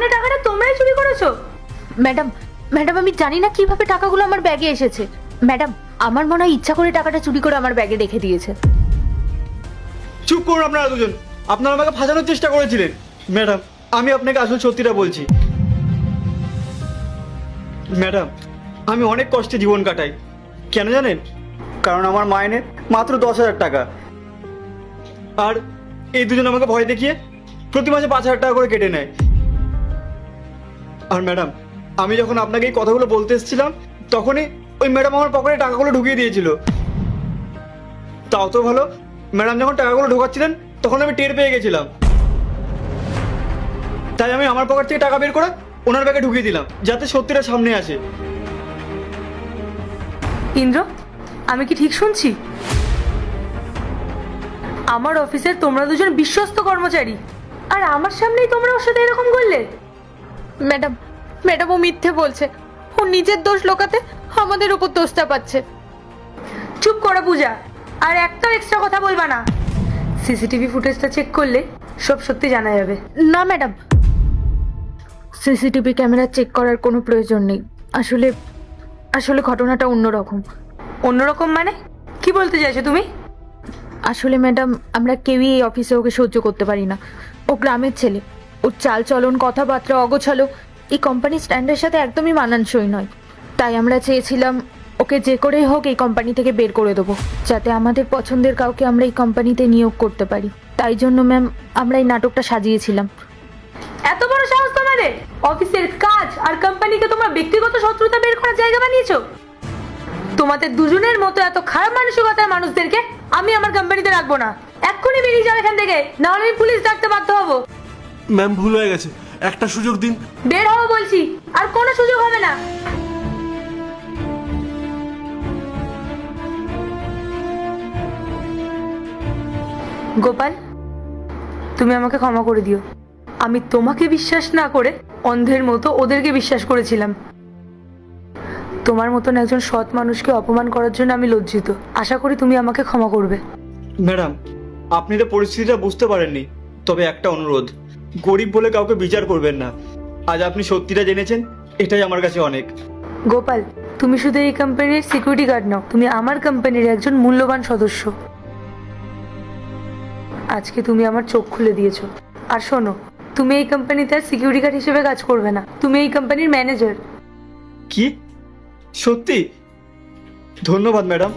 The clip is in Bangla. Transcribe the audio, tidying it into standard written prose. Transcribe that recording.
মানে টাকাটা তোমরাই চুরি করেছো? ম্যাডাম ম্যাডাম আমি জানি না কিভাবে টাকাগুলো আমার ব্যাগে এসেছে। ম্যাডাম আমার মনে হয় ইচ্ছা করে টাকাটা চুরি করে আমার ব্যাগে রেখে দিয়েছে। চুপ করুন আপনারা দুজন, আপনারা আমাকে ফাঁসানোর চেষ্টা করেছিলেন। ম্যাডাম আমি আপনাকে আসল সত্যিটা বলছি। ম্যাডাম আমি অনেক কষ্টে জীবন কাটাই, কেন জানেন? কারণ আমার মাইনে মাত্র 10,000 টাকা, আর এই দুজন আমাকে ভয় দেখিয়ে প্রতি মাসে 5,000 টাকা করে কেটে নেয়। আর ম্যাডাম আমি যখন আপনাকে এই কথাগুলো বলতে এসেছিলাম তখনই ওই ম্যাডাম আমার পকেটে টাকাগুলো ঢুকিয়ে দিয়েছিল। তাও তো ভালো, ম্যাডাম যখন টাকাগুলো ঢোকাচ্ছিলেন তখন আমি টের পেয়ে গেছিলাম, তাই আমি আমার পকেট থেকে টাকা বের করে ওনার ব্যাগে ঢুকিয়ে দিলাম যাতে সত্যিটা সামনে আসে। ইন্দ্র, আমি কি ঠিক শুনছি? আমার অফিসের তোমরা দুজন বিশ্বস্ত কর্মচারী, আর আমার সামনেই তোমরা ওর সাথে এরকম করলে? ম্যাডাম ম্যাডাম ও মিথ্যে বলছে, ও নিজের দোষ লোকাতে আমাদের উপর দোষটা পাচ্ছে। চুপ করো পূজা, আর একটাও এক্সট্রা কথা বলবা না। সিসিটিভি ফুটেজটা চেক করলে সব সত্যি জানা যাবে। না ম্যাডাম, সিসিটিভি ক্যামেরা চেক করার কোনো প্রয়োজন নেই। আসলে আসলে ঘটনাটা অন্যরকম। অন্যরকম মানে কি বলতে চাইছো তুমি? আসলে ম্যাডাম আমরা কেউই এই অফিসে ওকে সহ্য করতে পারি না। ও গ্রামের ছেলে, ওর চাল চলন কথাবার্তা অগোছালো এই কোম্পানির স্ট্যান্ডের সাথে একদমই মানানসই নয়। তাই আমরা চেয়েছিলাম ওকে যে করেই হোক এই কোম্পানি থেকে বের করে দেবো, যাতে আমাদের পছন্দের কাউকে আমরা এই কোম্পানিতে নিয়োগ করতে পারি। তাই জন্য ম্যাম আমরা এই নাটকটা সাজিয়েছিলাম। এত বড় সাহস তোমাদের! অফিসের কাজ আর কোম্পানিকে তোমরা ব্যক্তিগত শত্রুতা বের করার জায়গা বানিয়েছো। তোমাদের দুজনের মতো এত খারাপ মানসিকতার মানুষদেরকে আমি আমার কোম্পানিতে রাখবো না। এক্ষুনি বেরিয়ে যাও এখান থেকে, নাহলে আমি পুলিশ ডাকতে বাধ্য হবো। ম্যাম ভুল হয়ে গেছে, একটা সুযোগ দিন। বের হবো বলছি, আর কোনো সুযোগ হবে না। গোপাল, তুমি আমাকে ক্ষমা করে দিও। আমি তোমাকে বিশ্বাস না করে অন্ধের মতো ওদেরকে বিশ্বাস করেছিলাম। তোমার মতন একজন সৎ মানুষকে অপমান করার জন্য আমি লজ্জিত। আশা করি তুমি আমাকে ক্ষমা করবে। ম্যাডাম আপনি তো পরিস্থিতিটা বুঝতে পারেননি, তবে একটা অনুরোধ, গরিব বলে কাউকে বিচার করবেন না। আজ আপনি সত্যিটা জেনেছেন, এটাই আমার কাছে অনেক। গোপাল, তুমি শুধু এই কোম্পানির সিকিউরিটি গার্ড নও, তুমি আমার কোম্পানির একজন মূল্যবান সদস্য। আজকে তুমি আমার চোখ খুলে দিয়েছো। আর শোনো, তুমি এই কোম্পানিতে আর সিকিউরিটি গার্ড হিসেবে কাজ করবে না, তুমি এই কোম্পানির ম্যানেজার। কি? সত্যি? ধন্যবাদ ম্যাডাম।